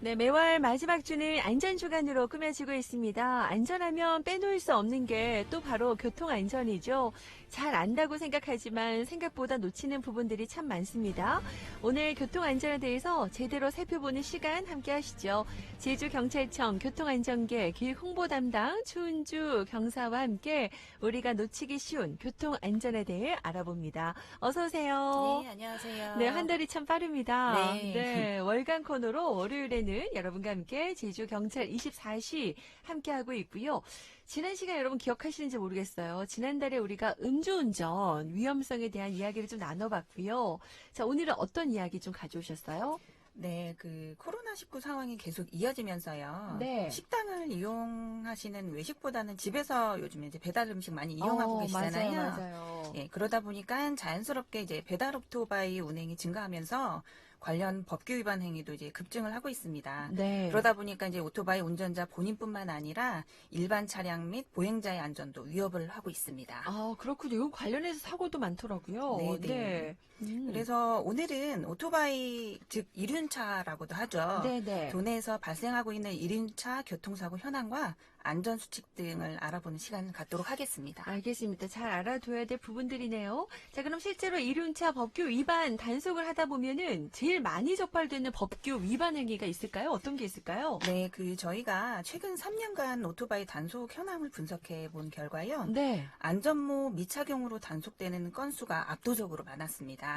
네, 매월 마지막 주는 안전주간으로 꾸며지고 있습니다. 안전하면 빼놓을 수 없는 게 또 바로 교통안전이죠. 잘 안다고 생각하지만 생각보다 놓치는 부분들이 참 많습니다. 오늘 교통안전에 대해서 제대로 살펴보는 시간 함께 하시죠. 제주경찰청 교통안전계 교육홍보 담당 추은주 경사와 함께 우리가 놓치기 쉬운 교통안전에 대해 알아봅니다. 어서 오세요. 네, 안녕하세요. 네, 한 달이 참 빠릅니다. 네. 월간 코너로 월요일에는 여러분과 함께 제주경찰 24시 함께하고 있고요. 지난 시간 여러분 기억하시는지 모르겠어요. 지난달에 우리가 음주운전 위험성에 대한 이야기를 좀 나눠봤고요. 자, 오늘은 어떤 이야기 좀 가져오셨어요? 네, 코로나19 상황이 계속 이어지면서요. 네. 식당을 이용하시는 외식보다는 집에서 요즘에 이제 배달 음식 많이 이용하고 계시잖아요. 맞아요. 예, 그러다 보니까 자연스럽게 이제 배달 오토바이 운행이 증가하면서 관련 법규 위반 행위도 이제 급증을 하고 있습니다. 네. 그러다 보니까 이제 오토바이 운전자 본인뿐만 아니라 일반 차량 및 보행자의 안전도 위협을 하고 있습니다. 아, 그렇군요. 이거 관련해서 사고도 많더라고요. 네. 음. 그래서 오늘은 오토바이, 즉 이륜차라고도 하죠. 네네. 도내에서 발생하고 있는 이륜차 교통사고 현황과 안전수칙 등을 알아보는 시간을 갖도록 하겠습니다. 알겠습니다. 잘 알아둬야 될 부분들이네요. 자, 그럼 실제로 이륜차 법규 위반 단속을 하다 보면은 제일 많이 적발되는 법규 위반 행위가 있을까요? 어떤 게 있을까요? 네, 저희가 최근 3년간 오토바이 단속 현황을 분석해 본 결과요. 네. 안전모 미착용으로 단속되는 건수가 압도적으로 많았습니다.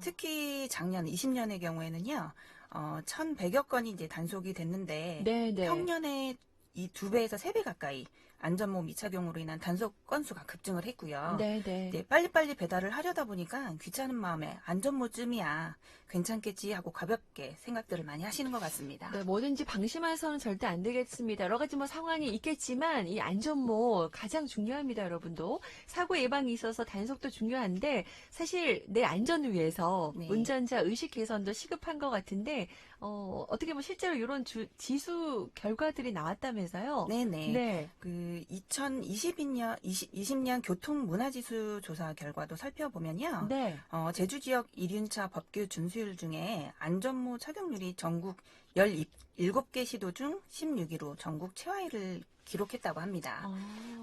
특히 작년 20년의 경우에는요, 1,100여 건이 이제 단속이 됐는데, 네네. 평년에 이 2배에서 3배 가까이 안전모 미착용으로 인한 단속 건수가 급증을 했고요. 네네. 이제 빨리빨리 배달을 하려다 보니까 귀찮은 마음에 안전모쯤이야 괜찮겠지 하고 가볍게 생각들을 많이 하시는 것 같습니다. 네, 뭐든지 방심해서는 절대 안 되겠습니다. 여러 가지 상황이 있겠지만 이 안전모 가장 중요합니다, 여러분도. 사고 예방이 있어서 단속도 중요한데 사실 내 안전을 위해서 네. 운전자 의식 개선도 시급한 것 같은데 어떻게 보면 실제로 이런 지수 결과들이 나왔다면서요? 네네. 네. 2020년 교통문화지수 조사 결과도 살펴보면요. 네. 제주 지역 이륜차 법규 준수율 중에 안전모 착용률이 전국 17개 시도 중 16위로 전국 최하위를 기록했다고 합니다.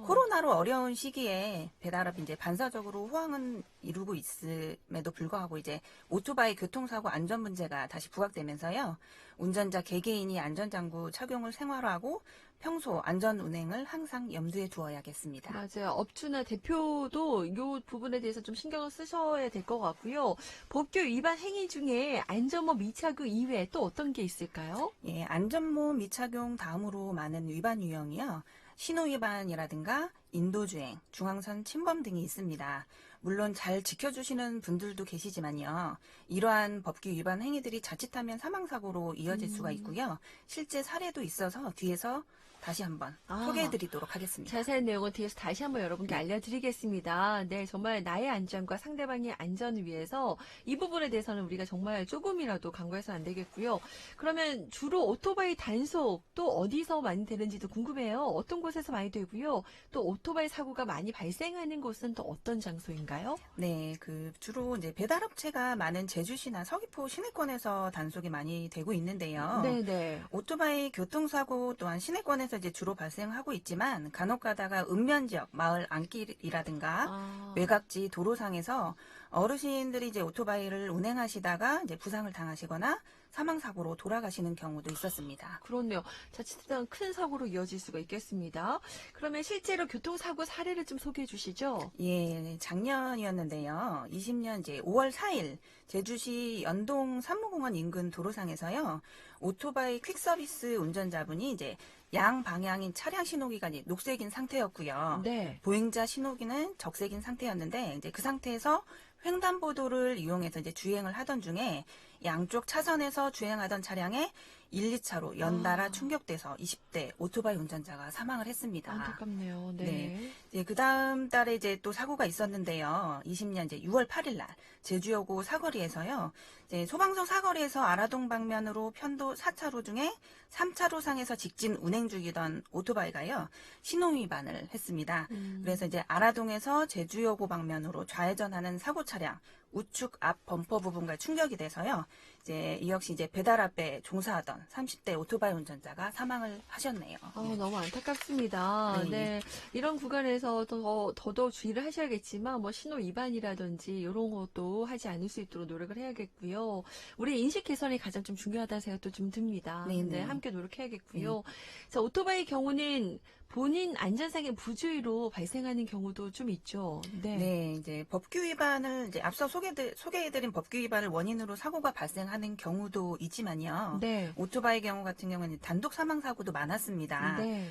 코로나로 어려운 시기에 배달업이 이제 반사적으로 호황은 이루고 있음에도 불구하고 이제 오토바이 교통사고 안전 문제가 다시 부각되면서요. 운전자 개개인이 안전장구 착용을 생활화하고 평소 안전 운행을 항상 염두에 두어야겠습니다. 맞아요. 업주나 대표도 이 부분에 대해서 좀 신경을 쓰셔야 될 것 같고요. 법규 위반 행위 중에 안전모 미착용 이외에 또 어떤 게 있을까요? 예, 안전모 미착용 다음으로 많은 위반 유형이요. 신호 위반이라든가 인도주행, 중앙선 침범 등이 있습니다. 물론 잘 지켜주시는 분들도 계시지만요. 이러한 법규 위반 행위들이 자칫하면 사망사고로 이어질 수가 있고요. 실제 사례도 있어서 뒤에서 다시 한번 소개해드리도록 하겠습니다. 자세한 내용은 뒤에서 다시 한번 여러분께 알려드리겠습니다. 네, 정말 나의 안전과 상대방의 안전을 위해서 이 부분에 대해서는 우리가 정말 조금이라도 간과해서는 안 되겠고요. 그러면 주로 오토바이 단속 또 어디서 많이 되는지도 궁금해요. 어떤 곳에서 많이 되고요. 또 오토바이 사고가 많이 발생하는 곳은 또 어떤 장소인가요? 네, 주로 이제 배달업체가 많은 제주시나 서귀포 시내권에서 단속이 많이 되고 있는데요. 네네. 오토바이 교통사고 또한 시내권에서 이제 주로 발생하고 있지만 간혹 가다가 읍면 지역, 마을 안길이라든가 외곽지 도로상에서 어르신들이 이제 오토바이를 운행하시다가 이제 부상을 당하시거나 사망사고로 돌아가시는 경우도 있었습니다. 그렇네요. 자칫하면 큰 사고로 이어질 수가 있겠습니다. 그러면 실제로 교통사고 사례를 좀 소개해 주시죠. 예, 작년이었는데요. 20년 이제 5월 4일 제주시 연동 산무공원 인근 도로상에서요. 오토바이 퀵서비스 운전자분이 이제 양 방향인 차량 신호기가 이제 녹색인 상태였고요. 네. 보행자 신호기는 적색인 상태였는데 이제 그 상태에서 횡단보도를 이용해서 이제 주행을 하던 중에 양쪽 차선에서 주행하던 차량에 1, 2차로 연달아 충격돼서 20대 오토바이 운전자가 사망을 했습니다. 안타깝네요. 네. 네. 예, 그 다음 달에 이제 또 사고가 있었는데요. 20년 이제 6월 8일 날 제주여고 사거리에서요. 이제 소방서 사거리에서 아라동 방면으로 편도 4차로 중에 3차로상에서 직진 운행 중이던 오토바이가요. 신호 위반을 했습니다. 그래서 이제 아라동에서 제주여고 방면으로 좌회전하는 사고 차량 우측 앞 범퍼 부분과 충격이 돼서요. 이제 이 역시 이제 배달 앞에 종사하던 30대 오토바이 운전자가 사망을 하셨네요. 너무 안타깝습니다. 네. 네. 이런 구간에서 더더욱 주의를 하셔야겠지만, 뭐, 신호 위반이라든지, 이런 것도 하지 않을 수 있도록 노력을 해야겠고요. 우리 인식 개선이 가장 좀 중요하다는 생각도 좀 듭니다. 네네. 네, 함께 노력해야겠고요. 자, 오토바이 경우는 본인 안전상의 부주의로 발생하는 경우도 좀 있죠. 네. 네, 이제 법규 위반을 이제 앞서 소개해드린 법규 위반을 원인으로 사고가 발생하는 경우도 있지만요. 네. 오토바이 경우 같은 경우는 단독 사망 사고도 많았습니다. 네.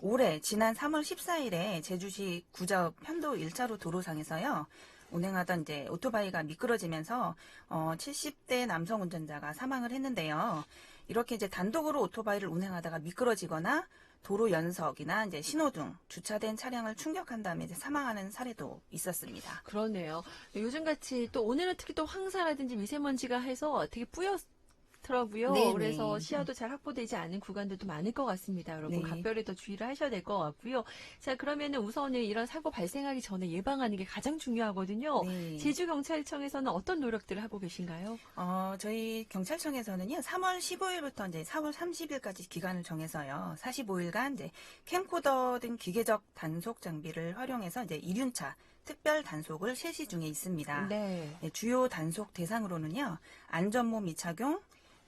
올해 지난 3월 14일에 제주시 구자읍 편도 1차로 도로상에서요. 운행하던 이제 오토바이가 미끄러지면서 70대 남성 운전자가 사망을 했는데요. 이렇게 이제 단독으로 오토바이를 운행하다가 미끄러지거나 도로 연석이나 이제 신호등, 주차된 차량을 충격한 다음에 이제 사망하는 사례도 있었습니다. 그러네요. 요즘같이 또 오늘은 특히 또 황사라든지 미세먼지가 해서 되게 뿌옇더라고요. 네네. 그래서 시야도 잘 확보되지 않은 구간들도 많을 것 같습니다. 여러분 네. 각별히 더 주의를 하셔야 될 것 같고요. 자, 그러면은 우선은 이런 사고 발생하기 전에 예방하는 게 가장 중요하거든요. 네. 제주경찰청에서는 어떤 노력들을 하고 계신가요? 저희 경찰청에서는요, 3월 15일부터 이제 4월 30일까지 기간을 정해서요, 45일간 이제 캠코더 등 기계적 단속 장비를 활용해서 이제 이륜차 특별 단속을 실시 중에 있습니다. 네. 네, 주요 단속 대상으로는요, 안전모 미착용,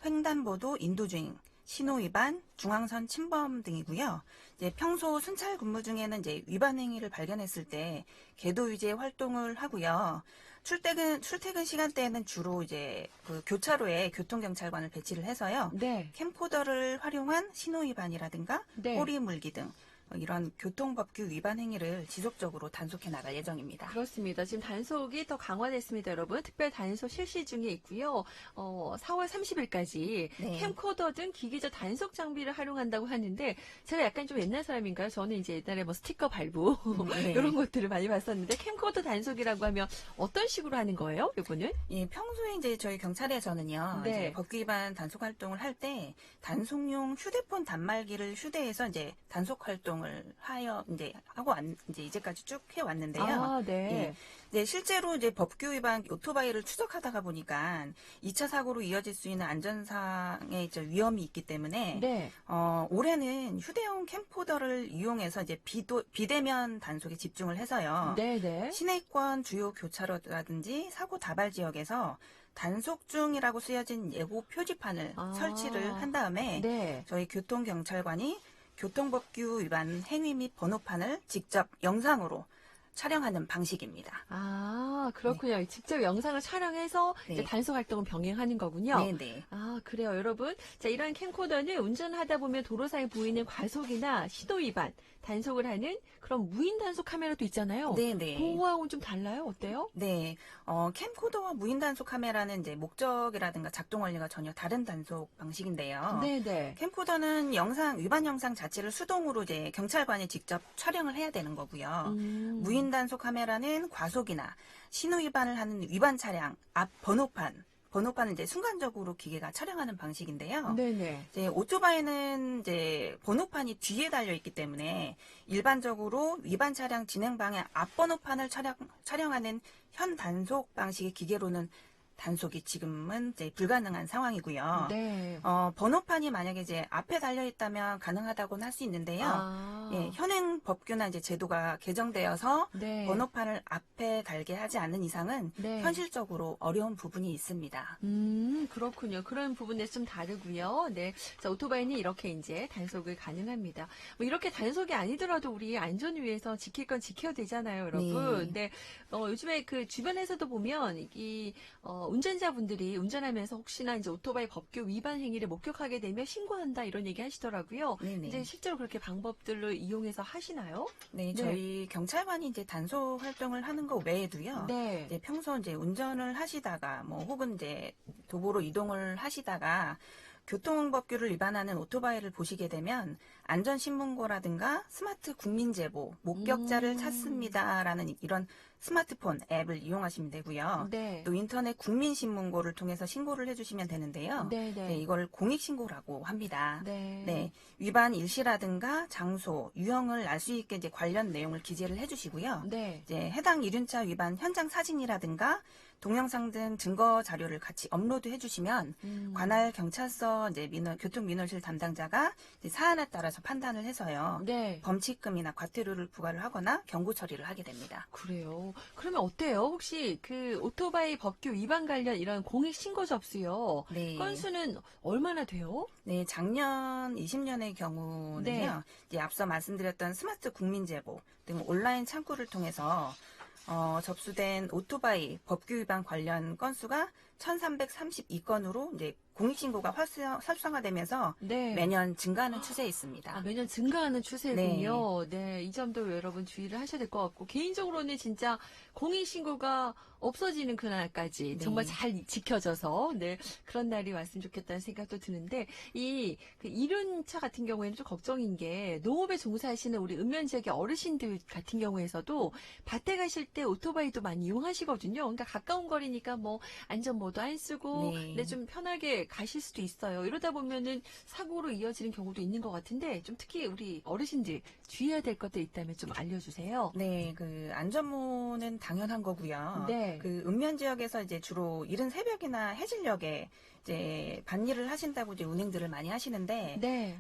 횡단보도 인도주행, 신호위반, 중앙선 침범 등이고요. 이제 평소 순찰 근무 중에는 이제 위반 행위를 발견했을 때 계도 위제 활동을 하고요. 출퇴근 시간대에는 주로 이제 그 교차로에 교통경찰관을 배치를 해서요. 네. 캠코더를 활용한 신호위반이라든가 네. 꼬리 물기 등 이런 교통법규 위반 행위를 지속적으로 단속해 나갈 예정입니다. 그렇습니다. 지금 단속이 더 강화됐습니다, 여러분. 특별 단속 실시 중에 있고요. 4월 30일까지 네. 캠코더 등 기기적 단속 장비를 활용한다고 하는데 제가 약간 좀 옛날 사람인가요? 저는 이제 옛날에 뭐 스티커 발부 네. 이런 것들을 많이 봤었는데 캠코더 단속이라고 하면 어떤 식으로 하는 거예요? 이거는? 예, 평소에 이제 저희 경찰에서는요, 네. 이제 법규 위반 단속 활동을 할 때 단속용 휴대폰 단말기를 휴대해서 이제 단속 활동을 하여 이제 하고 이제 이제까지 쭉 해왔는데요. 아, 네. 예. 네, 실제로 이제 법규 위반 오토바이를 추적하다가 보니까 2차 사고로 이어질 수 있는 안전상의 이제 위험이 있기 때문에 네. 올해는 휴대용 캠코더를 이용해서 이제 비대면 단속에 집중을 해서요. 네네. 시내권 주요 교차로라든지 사고 다발 지역에서 단속 중이라고 쓰여진 예고 표지판을 아. 설치를 한 다음에 네. 저희 교통경찰관이 교통법규 위반 행위 및 번호판을 직접 영상으로 촬영하는 방식입니다. 아, 그렇군요. 직접 영상을 촬영해서 네. 이제 단속 활동을 병행하는 거군요. 네네. 아, 그래요, 여러분. 자, 이런 캠코더는 운전하다 보면 도로상에 보이는 과속이나 시도 위반, 단속을 하는 그런 무인 단속 카메라도 있잖아요. 네네. 그거하고는 좀 달라요? 어때요? 네, 캠코더와 무인 단속 카메라는 이제 목적이라든가 작동 원리가 전혀 다른 단속 방식인데요. 네네. 캠코더는 위반 영상 자체를 수동으로 이제 경찰관이 직접 촬영을 해야 되는 거고요. 무인 단속 카메라는 과속이나 신호 위반을 하는 위반 차량 앞 번호판을 이제 순간적으로 기계가 촬영하는 방식인데요. 네네. 이제 오토바이는 이제 번호판이 뒤에 달려 있기 때문에 일반적으로 위반 차량 진행 방향 앞 번호판을 촬영하는 현 단속 방식의 기계로는 단속이 지금은 이제 불가능한 상황이고요. 네. 번호판이 만약에 이제 앞에 달려 있다면 가능하다고는 할 수 있는데요. 아. 예, 현행 법규나 이제 제도가 개정되어서 네. 번호판을 앞에 달게 하지 않는 이상은 네. 현실적으로 어려운 부분이 있습니다. 그렇군요. 그런 부분에서 좀 다르고요. 네. 자, 오토바이는 이렇게 이제 단속을 가능합니다. 뭐 이렇게 단속이 아니더라도 우리 안전을 위해서 지킬 건 지켜야 되잖아요, 여러분. 네. 요즘에 그 주변에서도 보면 운전자분들이 운전하면서 혹시나 이제 오토바이 법규 위반 행위를 목격하게 되면 신고한다 이런 얘기 하시더라고요. 네네. 이제 실제로 그렇게 방법들을 이용해서 하시나요? 네, 저희 경찰관이 이제 단속 활동을 하는 거 외에도요. 네. 이제 평소 이제 운전을 하시다가 뭐 혹은 이제 도보로 이동을 하시다가 교통법규를 위반하는 오토바이를 보시게 되면 안전신문고라든가 스마트 국민제보, 목격자를 찾습니다라는 이런 스마트폰 앱을 이용하시면 되고요. 네. 또 인터넷 국민신문고를 통해서 신고를 해주시면 되는데요. 네, 네. 네, 이걸 공익신고라고 합니다. 네. 네, 위반 일시라든가 장소, 유형을 알 수 있게 이제 관련 내용을 기재를 해주시고요. 네. 이제 해당 이륜차 위반 현장 사진이라든가 동영상 등 증거 자료를 같이 업로드 해주시면 관할 경찰서 이제 교통민원실 담당자가 이제 사안에 따라서 판단을 해서요. 네. 범칙금이나 과태료를 부과를 하거나 경고 처리를 하게 됩니다. 그래요. 그러면 어때요? 혹시 그 오토바이 법규 위반 관련 이런 공익 신고 접수요. 네. 건수는 얼마나 돼요? 네, 작년 20년의 경우는요. 네. 이제 앞서 말씀드렸던 스마트 국민제보 등 온라인 창구를 통해서 접수된 오토바이 법규 위반 관련 건수가 1,332건으로 이제 공익신고가 활성화되면서 네. 매년 증가하는 추세에 있습니다. 아, 매년 증가하는 추세군요. 네. 이 점도 여러분 주의를 하셔야 될 것 같고, 개인적으로는 진짜 공익신고가 없어지는 그날까지 네. 정말 잘 지켜져서, 네. 그런 날이 왔으면 좋겠다는 생각도 드는데, 그 이륜차 같은 경우에는 좀 걱정인 게, 농업에 종사하시는 우리 읍면 지역의 어르신들 같은 경우에서도 밭에 가실 때 오토바이도 많이 이용하시거든요. 그러니까 가까운 거리니까 뭐, 안전모도 안 쓰고, 네. 네. 좀 편하게 가실 수도 있어요. 이러다 보면은 사고로 이어지는 경우도 있는 것 같은데 좀 특히 우리 어르신들 주의해야 될 것들 있다면 좀 알려주세요. 네, 그 안전모는 당연한 거고요. 네. 그 읍면 지역에서 이제 주로 이른 새벽이나 해질녘에 이제 반일을 하신다고 이제 운행들을 많이 하시는데, 네.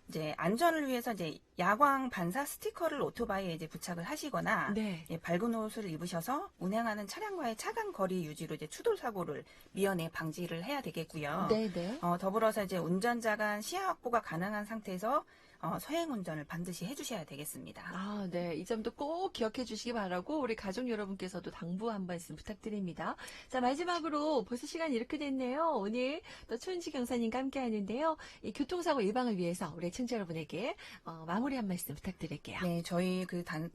이제 안전을 위해서 이제 야광 반사 스티커를 오토바이에 이제 부착을 하시거나, 네. 예, 밝은 옷을 입으셔서 운행하는 차량과의 차간 거리 유지로 이제 추돌 사고를 미연에 방지를 해야 되겠고요. 네네. 더불어서 이제 운전자 간 시야 확보가 가능한 상태에서 서행 운전을 반드시 해주셔야 되겠습니다. 아, 네. 이 점도 꼭 기억해 주시기 바라고 우리 가족 여러분께서도 당부 한 말씀 부탁드립니다. 자, 마지막으로 벌써 시간이 이렇게 됐네요. 오늘 또 최은지 경사님과 함께 하는데요. 이 교통사고 예방을 위해서 우리 청자 여러분에게 마무리 한 말씀 부탁드릴게요. 네, 저희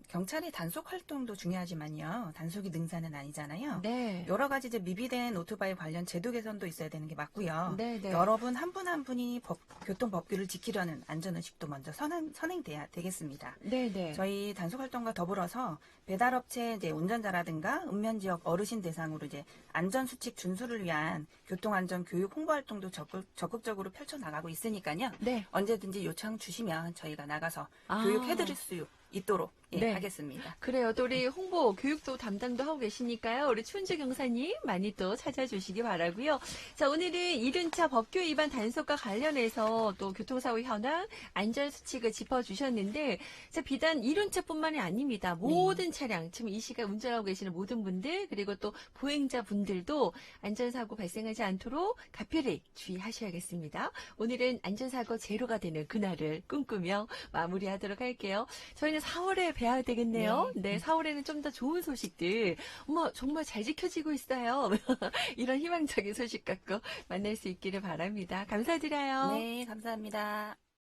경찰의 단속 활동도 중요하지만요. 단속이 능사는 아니잖아요. 네. 여러 가지 이제 미비된 오토바이 관련 제도 개선도 있어야 되는 게 맞고요. 네네. 여러분 한 분 한 분이 교통법규를 지키려는 안전의식도 먼저 선행돼야 되겠습니다. 네네. 저희 단속 활동과 더불어서 배달업체 이제 운전자라든가 읍면 지역 어르신 대상으로 이제 안전수칙 준수를 위한 교통안전 교육 홍보 활동도 적극적으로 펼쳐나가고 있으니까요. 네. 언제든지 요청 주시면 저희가 나가서 아. 교육해드릴 수 있도록 네. 하겠습니다. 그래요. 또 우리 홍보, 교육도 담당도 하고 계시니까요. 우리 춘주 경사님 많이 또 찾아주시기 바라고요. 자, 오늘은 이륜차 법규 위반 단속과 관련해서 또 교통사고 현황, 안전수칙을 짚어주셨는데, 자, 비단 이륜차뿐만이 아닙니다. 모든 차량, 지금 이 시간 운전하고 계시는 모든 분들, 그리고 또 보행자분들도 안전사고 발생하지 않도록 각별히 주의하셔야겠습니다. 오늘은 안전사고 제로가 되는 그날을 꿈꾸며 마무리하도록 할게요. 저희는 4월에 뵈야 되겠네요. 네, 4월에는 좀 더 좋은 소식들, 정말 잘 지켜지고 있어요. 이런 희망적인 소식 갖고 만날 수 있기를 바랍니다. 감사드려요. 네, 감사합니다.